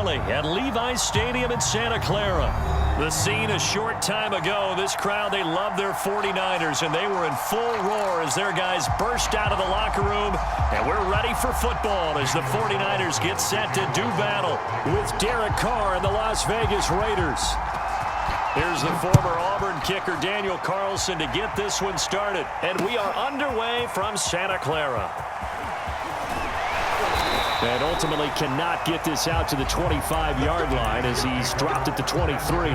rally at Levi's Stadium in Santa Clara. The scene a short time ago. This crowd, they love their 49ers, and they were in full roar as their guys burst out of the locker room. And we're ready for football as the 49ers get set to do battle with Derek Carr and the Las Vegas Raiders. Here's the former Auburn kicker, Daniel Carlson, to get this one started. And we are underway from Santa Clara. And ultimately cannot get this out to the 25-yard line as he's dropped at the 23.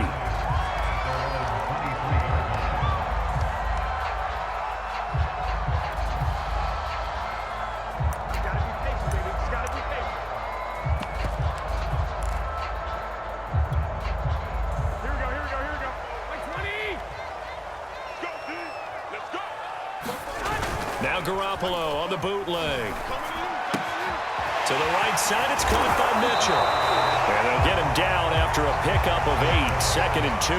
Now Garoppolo on the bootleg. To the right side, it's caught by Mitchell. And they'll get him down after a pickup of 8, 2nd and 2.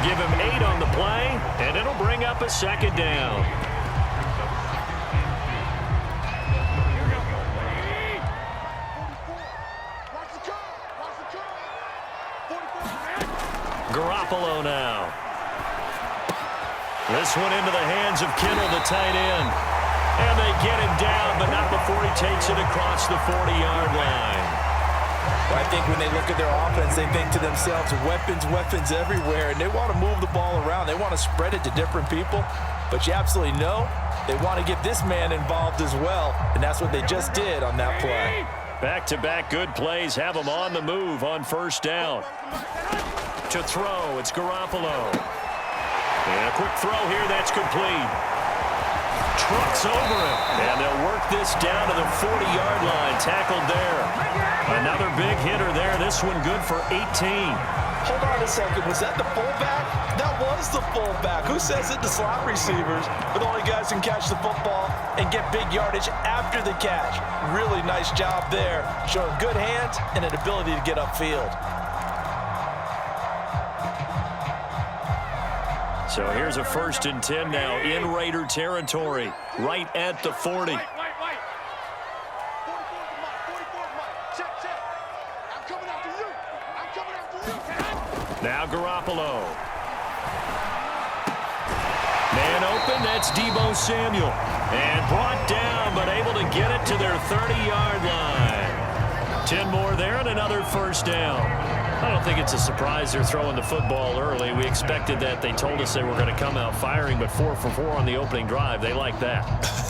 Give him 8 on the play, and it'll bring up a 2nd down. Garoppolo now. This one into the hands of Kittle, the tight end. And they get him down, but not before he takes it across the 40-yard line. Well, I think when they look at their offense, they think to themselves, weapons, weapons everywhere, and they want to move the ball around. They want to spread it to different people, but you absolutely know they want to get this man involved as well, and that's what they just did on that play. Back-to-back good plays have them on the move on 1st down. To throw, it's Garoppolo. And a quick throw here, that's complete. Trucks over him, and they'll work this down to the 40-yard line. Tackled there. Another big hitter there. This one good for 18. Hold on a second. Was that the fullback? That was the fullback. Who says it? The slot receivers are the only guys who can catch the football and get big yardage after the catch. Really nice job there, showing good hands and an ability to get upfield. So here's a 1st and 10 now in Raider territory, right at the 40. Now Garoppolo. Man open, that's Deebo Samuel. And brought down, but able to get it to their 30-yard line. 10 more there and another 1st down. I don't think it's a surprise they're throwing the football early. We expected that. They told us they were going to come out firing, but 4 for 4 on the opening drive. They like that.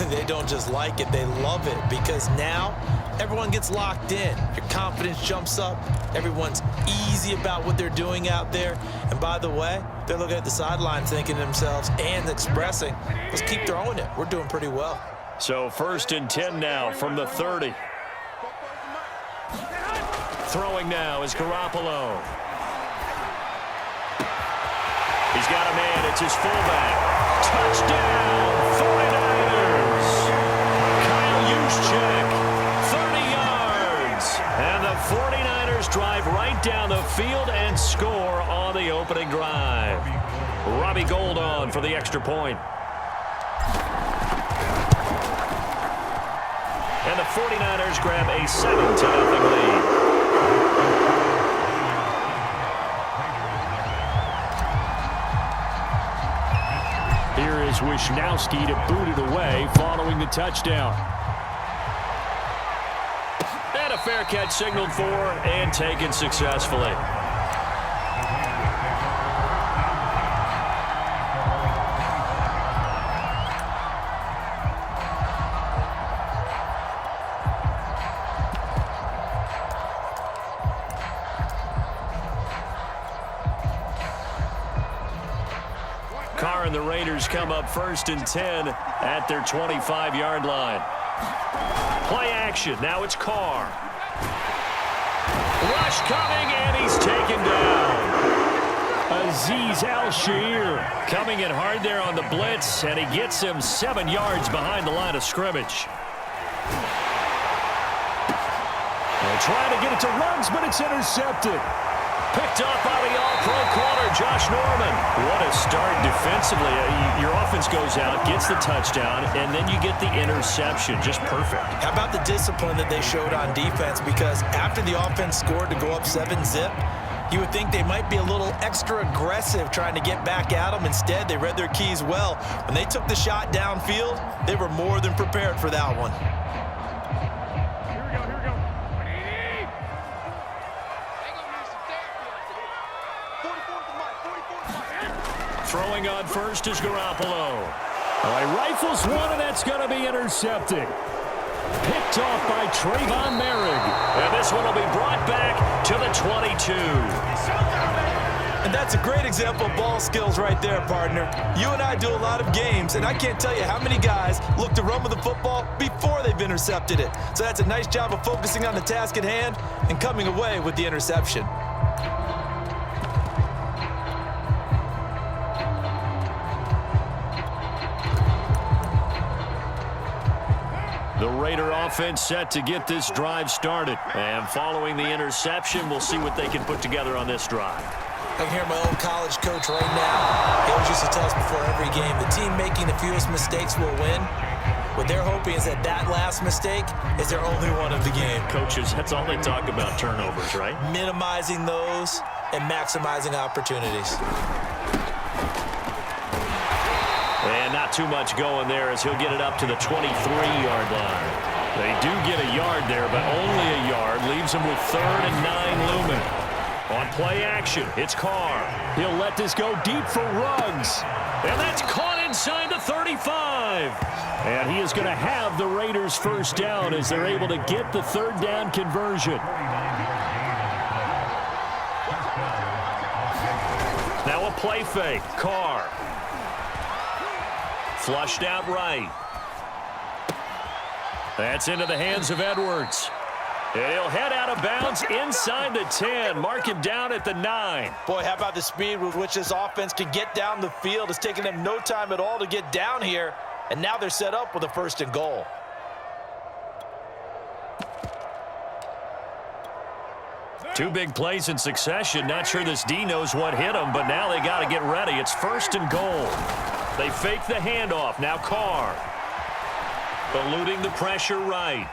They don't just like it, they love it, because now everyone gets locked in. Your confidence jumps up. Everyone's easy about what they're doing out there. And by the way, they're looking at the sideline thinking to themselves and expressing, let's keep throwing it. We're doing pretty well. So 1st and 10 now from the 30. Throwing now is Garoppolo. He's got a man. It's his fullback. Touchdown, 49ers. Kyle Juszczyk, 30 yards. And the 49ers drive right down the field and score on the opening drive. Robbie Gould on for the extra point. And the 49ers grab a 7-0 lead. Here is Wishnowski to boot it away following the touchdown. And a fair catch signaled for and taken successfully. Carr and the Raiders come up 1st and 10 at their 25-yard line. Play action. Now it's Carr. Rush coming, and he's taken down. Azeez Al-Shaair coming in hard there on the blitz, and he gets him 7 yards behind the line of scrimmage. They're trying to get it to Ruggs, but it's intercepted. Picked off by the all-pro corner, Josh Norman. What a start defensively. Your offense goes out, gets the touchdown, and then you get the interception. Just perfect. How about the discipline that they showed on defense? Because after the offense scored to go up 7-zip, you would think they might be a little extra aggressive trying to get back at them. Instead, they read their keys well. When they took the shot downfield, they were more than prepared for that one. Throwing on first is Garoppolo. All right, rifles one, and that's going to be intercepted. Picked off by Trayvon Merrick. And this one will be brought back to the 22. And that's a great example of ball skills right there, partner. You and I do a lot of games, and I can't tell you how many guys look to run with the football before they've intercepted it. So that's a nice job of focusing on the task at hand and coming away with the interception. The Raider offense set to get this drive started. And following the interception, we'll see what they can put together on this drive. I can hear my old college coach right now. He always used to tell us before every game, the team making the fewest mistakes will win. What they're hoping is that that last mistake is their only one of the game. Coaches, that's all they talk about, turnovers, right? Minimizing those and maximizing opportunities. And not too much going there as he'll get it up to the 23-yard line. They do get a yard there, but only a yard. Leaves them with 3rd and 9 looming. On play action, it's Carr. He'll let this go deep for Ruggs. And that's caught inside the 35. And he is going to have the Raiders first down as they're able to get the 3rd down conversion. Now a play fake. Carr. Flushed out right. That's into the hands of Edwards. And he'll head out of bounds inside the 10. Mark him down at the 9. Boy, how about the speed with which this offense can get down the field? It's taken them no time at all to get down here. And now they're set up with a 1st and goal. Two big plays in succession. Not sure this D knows what hit him, but now they got to get ready. It's 1st and goal. They fake the handoff. Now Carr. Eluding the pressure right.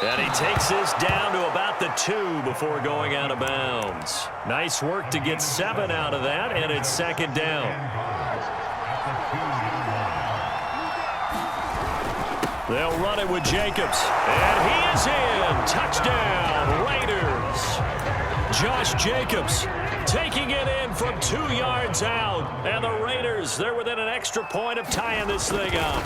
And he takes this down to about the 2 before going out of bounds. Nice work to get 7 out of that, and it's 2nd down. They'll run it with Jacobs. And he is in. Touchdown, Raiders. Josh Jacobs taking it in from 2 yards out. And the Raiders, they're within an extra point of tying this thing up.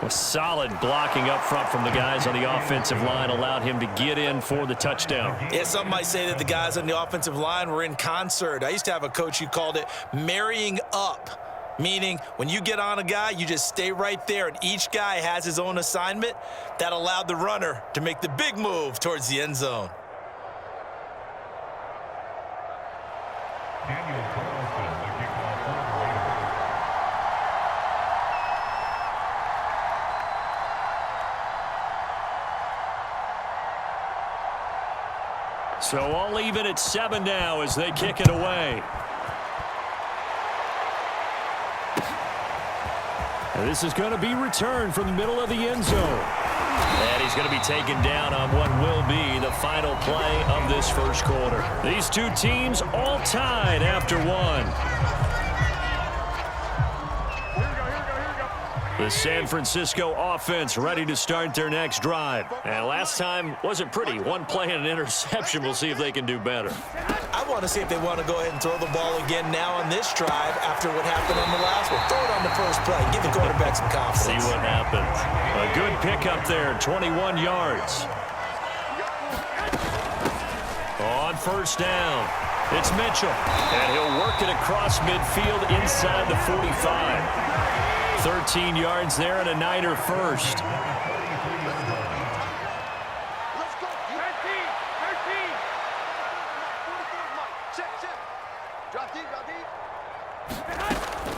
A solid blocking up front from the guys on the offensive line allowed him to get in for the touchdown. Yeah, some might say that the guys on the offensive line were in concert. I used to have a coach who called it marrying up, meaning when you get on a guy, you just stay right there, and each guy has his own assignment. That allowed the runner to make the big move towards the end zone. So all even at 7 now as they kick it away. And this is going to be returned from the middle of the end zone. And he's going to be taken down on what will be the final play of this first quarter. These two teams all tied after 1. The San Francisco offense ready to start their next drive. And last time wasn't pretty. 1 play and an interception. We'll see if they can do better. I want to see if they want to go ahead and throw the ball again now on this drive after what happened on the last one. Throw it on the first play. Give the quarterback some confidence. See what happens. A good pickup there, 21 yards. On first down, it's Mitchell. And he'll work it across midfield inside the 45. 13 yards there and a Niner first.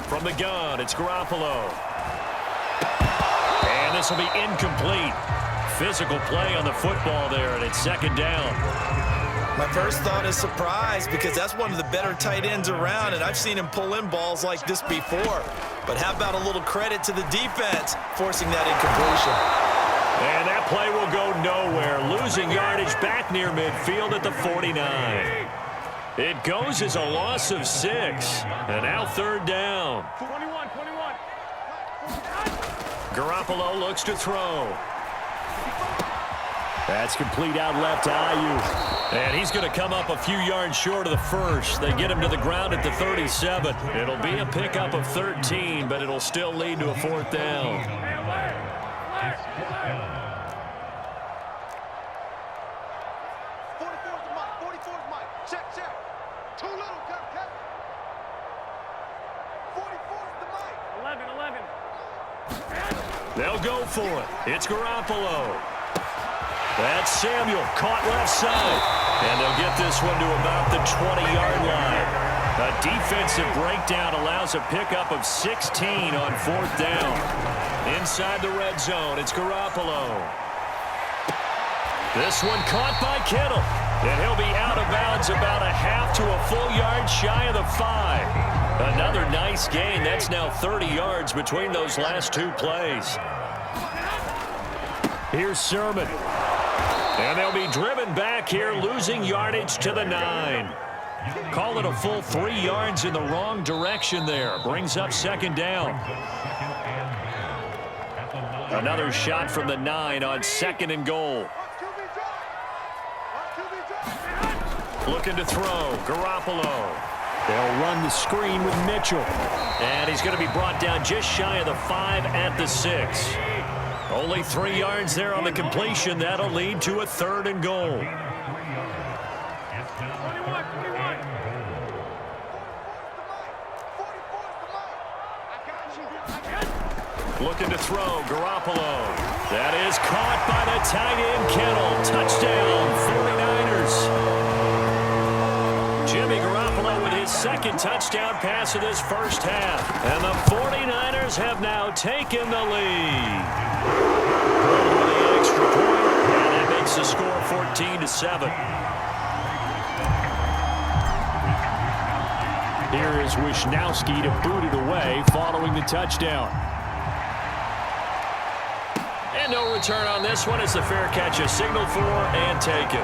From the gun, it's Garoppolo. And this will be incomplete. Physical play on the football there, and it's 2nd down. My first thought is surprise because that's one of the better tight ends around, and I've seen him pull in balls like this before. But how about a little credit to the defense forcing that incompletion? And that play will go nowhere, losing yardage back near midfield at the 49. It goes as a loss of 6, and now third down. 21. Garoppolo looks to throw. That's complete out left to Ayuk. And he's going to come up a few yards short of the first. They get him to the ground at the 37. It'll be a pickup of 13, but it'll still lead to a fourth down. 44's Mike. Check. Too little, Cap. 44's the Mike. 11. They'll go for it. It's Garoppolo. That's Samuel, caught left side. And they'll get this one to about the 20-yard line. A defensive breakdown allows a pickup of 16 on fourth down. Inside the red zone, it's Garoppolo. This one caught by Kittle. And he'll be out of bounds about a half to a full yard shy of the 5. Another nice gain. That's now 30 yards between those last two plays. Here's Sermon. And they'll be driven back here, losing yardage to the 9. Call it a full 3 yards in the wrong direction there. Brings up second down. Another shot from the 9 on second and goal. Looking to throw, Garoppolo. They'll run the screen with Mitchell. And he's going to be brought down just shy of the 5 at the 6. Only 3 yards there on the completion. That'll lead to a third and goal. 21. Looking to throw, Garoppolo. That is caught by the tight end, Kittle. Touchdown, 49ers. Jimmy Garoppolo with his second touchdown pass of this first half. And the 49ers have now taken the lead. With the extra point, and that makes the score 14-7. Here is Wisnowski to boot it away following the touchdown. And no return on this one as the fair catch is signaled for and taken.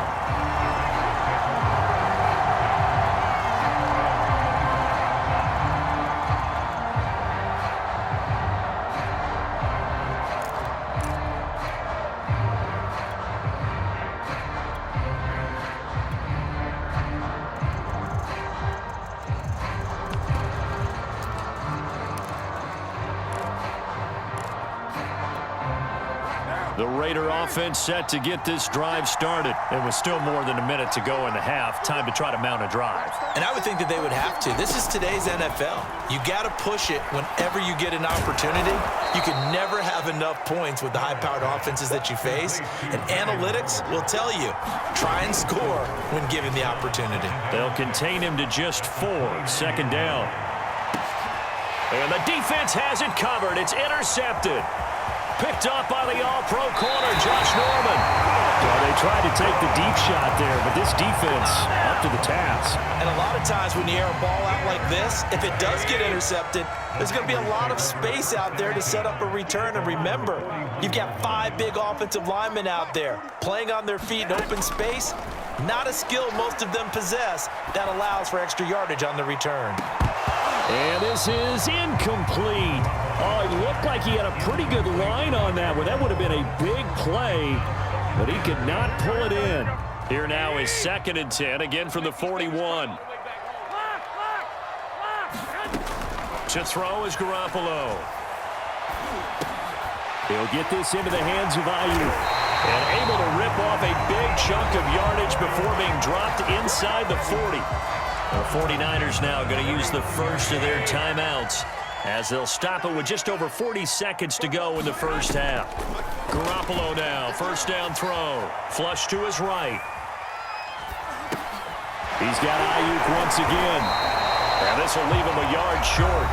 The Raider offense set to get this drive started. It was still more than a minute to go in the half. Time to try to mount a drive. And I would think that they would have to. This is today's NFL. You got to push it whenever you get an opportunity. You can never have enough points with the high-powered offenses that you face. And analytics will tell you, try and score when given the opportunity. They'll contain him to just 4. Second down. And the defense has it covered. It's intercepted. Picked up by the all-pro corner, Josh Norman. Well, they tried to take the deep shot there, but this defense up to the task. And a lot of times when you air a ball out like this, if it does get intercepted, there's going to be a lot of space out there to set up a return. And remember, you've got 5 big offensive linemen out there playing on their feet in open space. Not a skill most of them possess that allows for extra yardage on the return. And this is incomplete. Oh, it looked like he had a pretty good line on that one. That would have been a big play, but he could not pull it in. Here now is 2nd and 10, again from the 41. To throw is Garoppolo. He'll get this into the hands of Ayuk. And able to rip off a big chunk of yardage before being dropped inside the 40. The 49ers now going to use the first of their timeouts as they'll stop it with just over 40 seconds to go in the first half. Garoppolo now, first down throw. Flush to his right. He's got Ayuk once again. And this will leave him a yard short.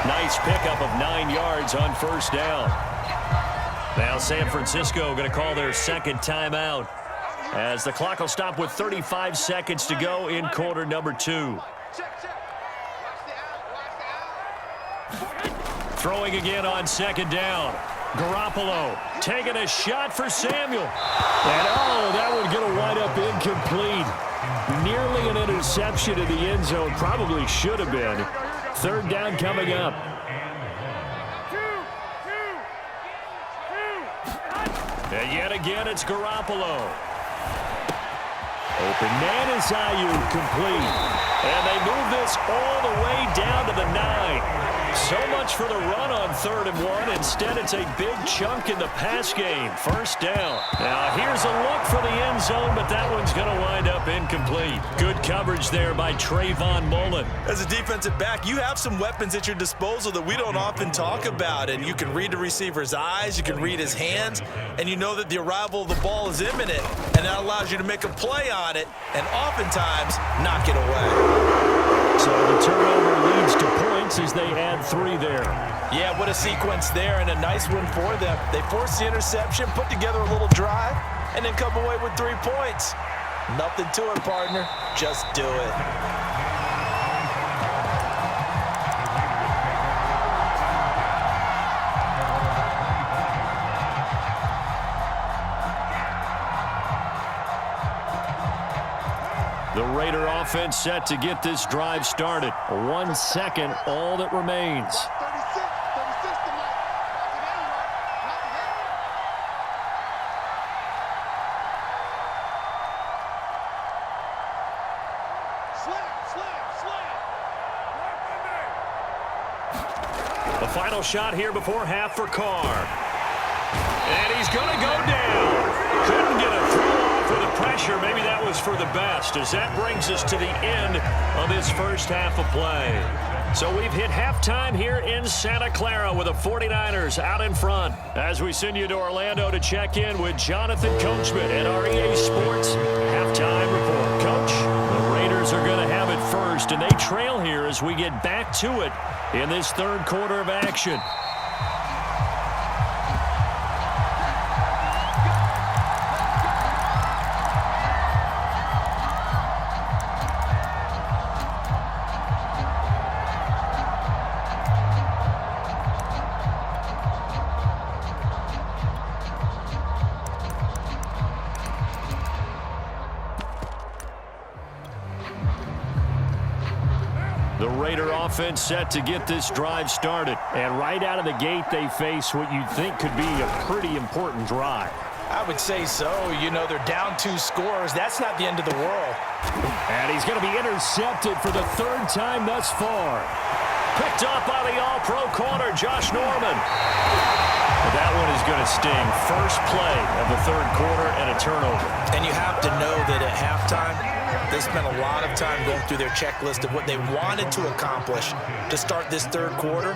Nice pickup of 9 yards on first down. Now San Francisco going to call their second timeout. as the clock will stop with 35 seconds to go in quarter number 2. Throwing again on second down. Garoppolo taking a shot for Samuel. And that one going to wind up incomplete. Nearly an interception in the end zone. Probably should have been. Third down coming up. And yet again, it's Garoppolo. Open man is Ayuk, complete. And they move this all the way down to the 9. So much for the run on 3rd and 1. Instead, it's a big chunk in the pass game. First down. Now, here's a look for the end zone, but that one's going to wind up incomplete. Good coverage there by Trayvon Mullen. As a defensive back, you have some weapons at your disposal that we don't often talk about. And you can read the receiver's eyes, you can read his hands, and you know that the arrival of the ball is imminent. And that allows you to make a play on it and oftentimes knock it away. So the turnover leads to points as they add 3 there. Yeah, what a sequence there, and a nice one for them. They force the interception, put together a little drive, and then come away with 3 points. Nothing to it, partner. Just do it. The Raider offense set to get this drive started. 1 second, all that remains. 36 tonight. Slam. The final shot here before half for Carr. And he's going to go down. Couldn't get a throw off with the pressure. Maybe that was for the best, as that brings us to the end of this first half of play. So we've hit halftime here in Santa Clara with the 49ers out in front. As we send you to Orlando to check in with Jonathan Coachman at our EA Sports halftime report. Coach, the Raiders are going to have it first, and they trail here as we get back to it in this third quarter of action. The Raider offense set to get this drive started. And right out of the gate, they face what you'd think could be a pretty important drive. I would say so. You know, they're down 2 scores. That's not the end of the world. And he's going to be intercepted for the 3rd time thus far. Picked up by the all-pro corner, Josh Norman. But that one is going to sting. First play of the 3rd quarter and a turnover. And you have to know that at halftime, they spent a lot of time going through their checklist of what they wanted to accomplish to start this 3rd quarter.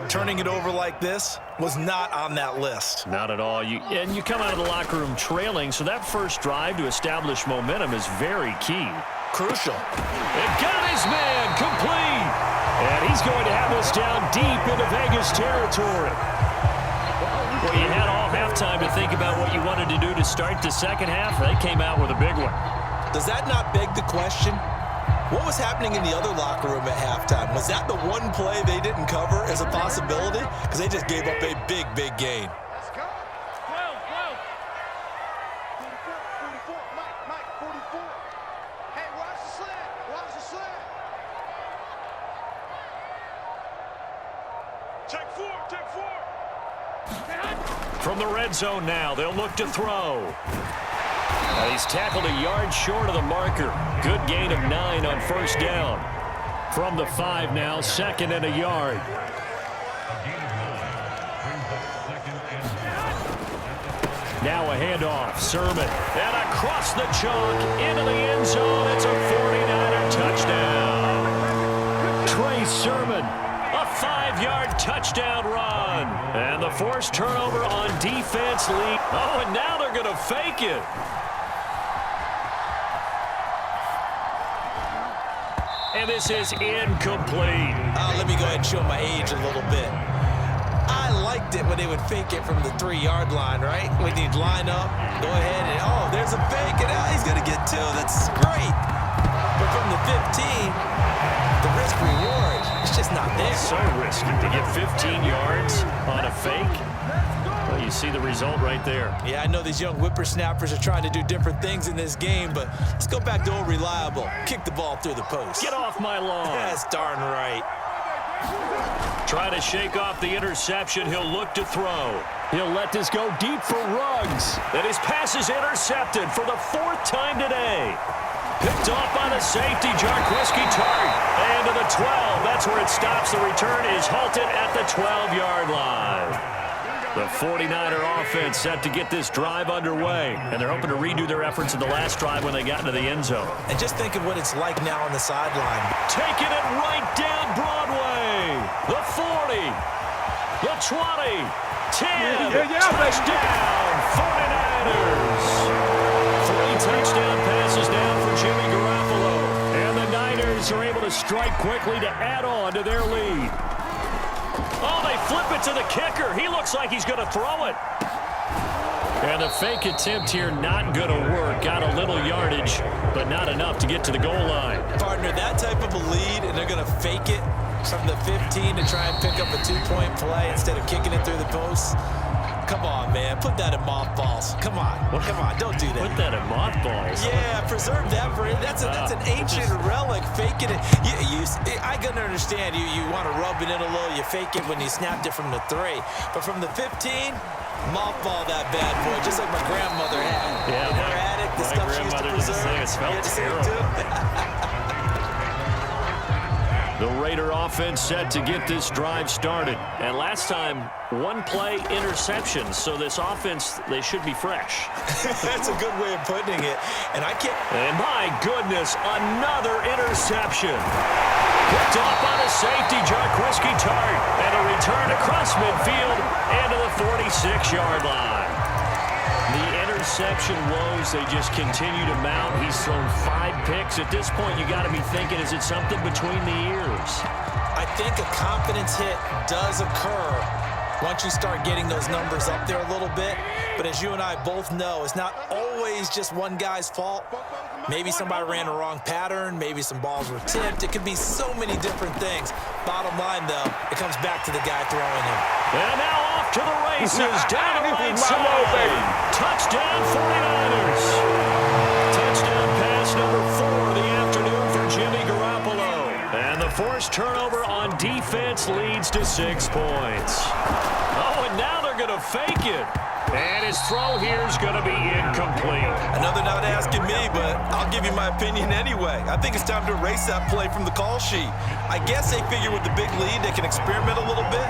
Turning it over like this was not on that list. Not at all. You come out of the locker room trailing, so that first drive to establish momentum is very key. Crucial. It got his man complete. And he's going to have this down deep into Vegas territory. Well, you had all halftime to think about what you wanted to do to start the second half. They came out with a big one. Does that not beg the question? What was happening in the other locker room at halftime? Was that the one play they didn't cover as a possibility? Because they just gave up a big, big gain. Let's go. 12. 44. Mike, 44. Hey, watch the slant. Watch the slant. Take 4. From the red zone now, they'll look to throw. He's tackled a yard short of the marker. Good gain of 9 on first down. From the 5 now, 2nd and a yard. Now a handoff, Sermon. And across the chalk, into the end zone. It's a 49er touchdown. Trey Sermon, a 5-yard touchdown run. And the forced turnover on defense lead. Oh, and now they're going to fake it. And this is incomplete. Let me go ahead and show my age a little bit. I like liked it when they would fake it from the 3-yard line, right? When you'd line up, go ahead, and oh, there's a fake, and he's going to get 2. That's great. But from the 15, the risk-reward, it's just not there. So risky to get 15 yards on a fake. Well, you see the result right there. Yeah, I know these young whippersnappers are trying to do different things in this game, but let's go back to old reliable. Kick the ball through the post. Get off my lawn. That's darn right. Try to shake off the interception. He'll look to throw. He'll let this go deep for Ruggs. And his pass is intercepted for the 4th time today. Picked off by the safety, Jarquiski Tart. And to the 12. That's where it stops. The return is halted at the 12-yard line. The 49er offense set to get this drive underway. And they're hoping to redo their efforts in the last drive when they got into the end zone. And just think of what it's like now on the sideline. Taking it right down Broadway. The 40. The 20. 10. Touchdown, 49ers. 3 touchdown passes now for Jimmy Garoppolo. And the Niners are able to strike quickly to add on to their lead. Oh, they flip it to the kicker. He looks like he's going to throw it. And the fake attempt here not going to work. Got a little yardage, but not enough to get to the goal line. Partner, that type of a lead, and they're going to fake it from the 15 to try and pick up a 2-point play instead of kicking it through the post. Come on, man. Put that in mothballs. Come on. Come on. Don't do that. Put that in mothballs. Yeah, preserve that for it. That's an ancient relic. Faking it. I can understand you want to rub it in a little. You fake it when you snapped it from the 3. But from the 15, mothball that bad boy, just like my grandmother had. Yeah, her attic, the stuff she used to preserve. It smelled terrible. The Raider offense set to get this drive started. And last time, 1-play interception. So this offense, they should be fresh. That's a good way of putting it. And I can't. And my goodness, another interception. Picked off by the safety, Jarquiski Tart. And a return across midfield and to the 46-yard line. The interception woes, they just continue to mount. He's thrown 5 picks. At this point, you got to be thinking, is it something between the ears? I think a confidence hit does occur once you start getting those numbers up there a little bit. But as you and I both know, it's not always just one guy's fault. Maybe somebody ran a wrong pattern. Maybe some balls were tipped. It could be so many different things. Bottom line, though, it comes back to the guy throwing him. And now off to the races. Down the right side. Touchdown, 49ers. Touchdown pass number 4 of the afternoon for Jimmy Garoppolo. And the forced turnover on defense leads to 6 points. Oh, and now they're going to fake it. And his throw here is going to be incomplete. Another not asking me, but I'll give you my opinion anyway. I think it's time to erase that play from the call sheet. I guess they figure with the big lead they can experiment a little bit.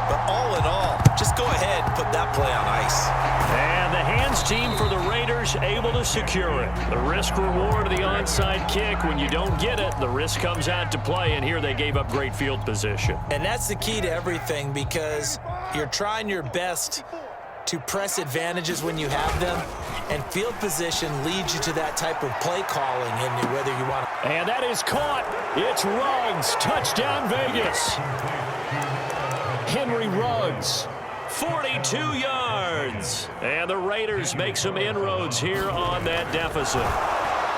But all in all, just go ahead and put that play on ice. And the hands team for the Raiders able to secure it. The risk reward of the onside kick. When you don't get it, the risk comes out to play. And here they gave up great field position. And that's the key to everything, because you're trying your best to press advantages when you have them, and field position leads you to that type of play calling, and whether you want to. And that is caught. It's Ruggs. Touchdown, Vegas. Henry Ruggs, 42 yards. And the Raiders make some inroads here on that deficit.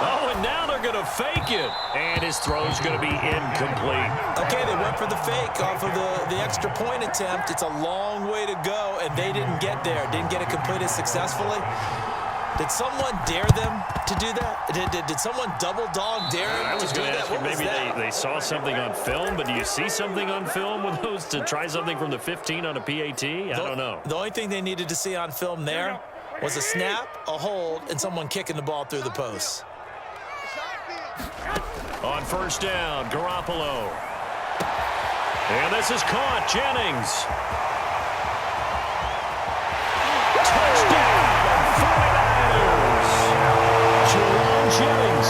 Oh, and now they're going to fake it. And his throw's going to be incomplete. Okay, they went for the fake off of the extra point attempt. It's a long way to go, and they didn't get there. Didn't get it completed successfully. Did someone dare them to do that? Did someone double dog dare them to do that? Maybe they saw something on film, but do you see something on film with those to try something from the 15 on a PAT? I don't know. The only thing they needed to see on film there was a snap, a hold, and someone kicking the ball through the post. On first down, Garoppolo. And this is caught. Jennings. Touchdown, 49ers. Jerome Jennings,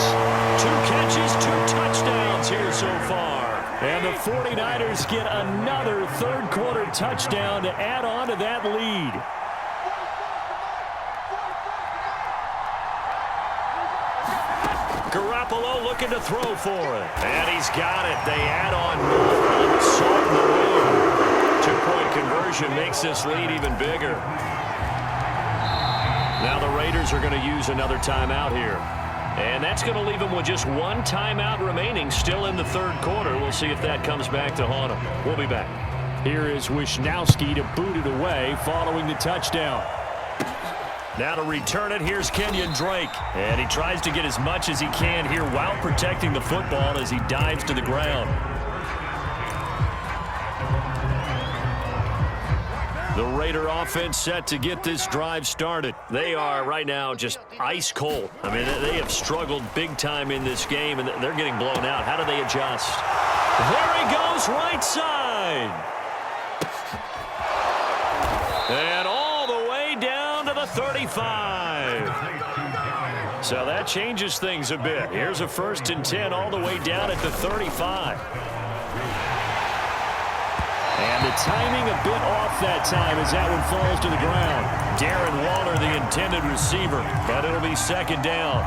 2 catches, 2 touchdowns here so far. And the 49ers get another third-quarter touchdown to add on to that lead. Garoppolo looking to throw for it. And he's got it. They add on more salt in the room to two-point conversion makes this lead even bigger. Now the Raiders are going to use another timeout here. And that's going to leave them with just one timeout remaining still in the third quarter. We'll see if that comes back to haunt them. We'll be back. Here is Wisnowski to boot it away following the touchdown. Now to return it, here's Kenyon Drake. And he tries to get as much as he can here while protecting the football as he dives to the ground. The Raider offense set to get this drive started. They are right now just ice cold. I mean, they have struggled big time in this game, and they're getting blown out. How do they adjust? There he goes, right side. And all the way down to the 35. So that changes things a bit. Here's a 1st and 10 all the way down at the 35. And the timing a bit off that time as that one falls to the ground. Darren Waller, the intended receiver, but it'll be 2nd down.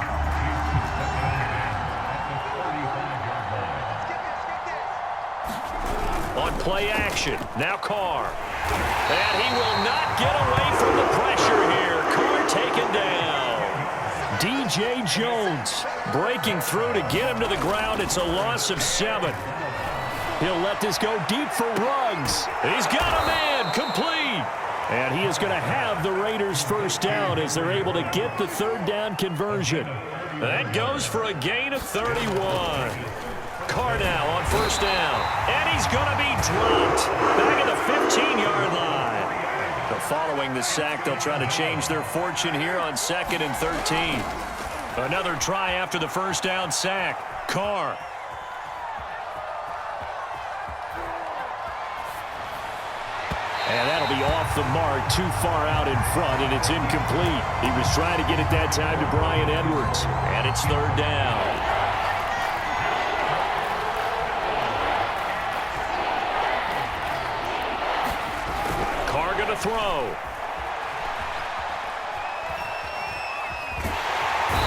On play action, now Carr. And he will not get away from the pressure here. Carr taken down. DJ Jones Breaking through to get him to the ground. It's a loss of 7. He'll let this go deep for Ruggs. He's got a man, complete. And he is going to have the Raiders 1st down as they're able to get the 3rd down conversion. That goes for a gain of 31. Carr now on 1st down. And he's going to be dropped back at the 15-yard line. But following the sack, they'll try to change their fortune here on 2nd and 13. Another try after the 1st down sack. Carr. And that'll be off the mark, too far out in front, and it's incomplete. He was trying to get it that time to Bryan Edwards. And it's 3rd down. Carr going to throw.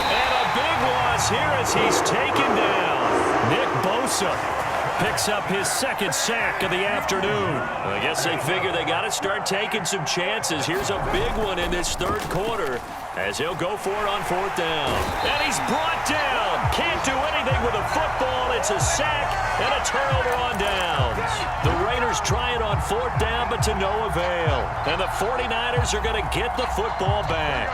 And a big loss here as he's taken down. Nick Bosa picks up his 2nd sack of the afternoon. I guess they figure they got to start taking some chances. Here's a big one in this 3rd quarter as he'll go for it on 4th down. And he's brought down. Can't do anything with a football. It's a sack and a turnover on downs. The Raiders try it on 4th down, but to no avail. And the 49ers are going to get the football back.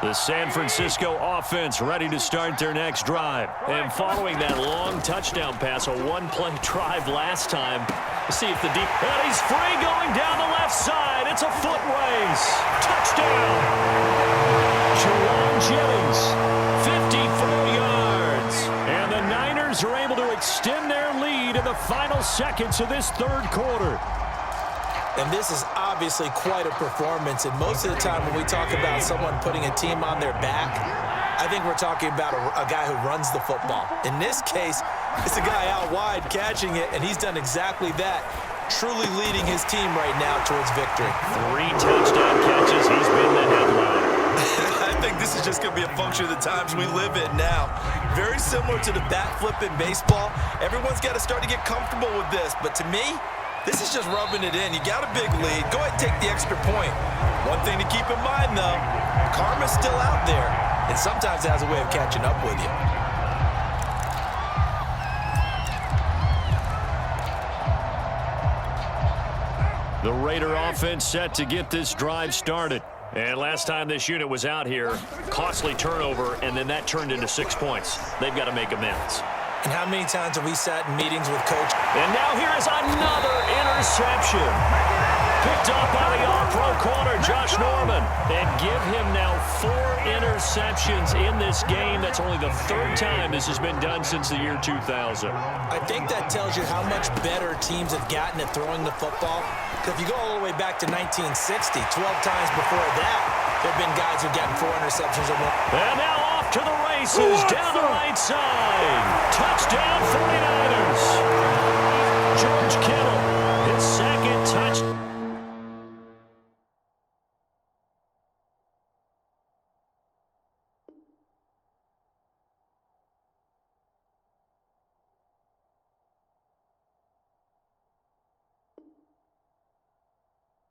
The San Francisco offense ready to start their next drive. And following that long touchdown pass, a one-play drive last time. Let's see if the deep... And he's free going down the left side. It's a foot race. Touchdown. Jerome Jennings, 54 yards. and the Niners are able to extend their lead in the final seconds of this 3rd quarter. And this is obviously quite a performance. And most of the time when we talk about someone putting a team on their back, I think we're talking about a guy who runs the football. In this case, it's a guy out wide catching it, and he's done exactly that, truly leading his team right now towards victory. 3 touchdown catches. He's been the headline. I think this is just going to be a function of the times we live in now. Very similar to the bat flip in baseball. Everyone's got to start to get comfortable with this. But to me, this is just rubbing it in. You got a big lead. Go ahead and take the extra point. One thing to keep in mind, though, karma's still out there, and sometimes it has a way of catching up with you. The Raider offense set to get this drive started. And last time this unit was out here, costly turnover, and then that turned into 6 points. They've got to make amends. And how many times have we sat in meetings with Coach? And now here is another interception. Picked up by the all-pro corner, Josh Norman. And give him now 4 interceptions in this game. That's only the 3rd time this has been done since the year 2000. I think that tells you how much better teams have gotten at throwing the football. Because if you go all the way back to 1960, 12 times before that, there have been guys who've gotten 4 interceptions or more. And now off to the races, down the right side. Touchdown 49ers.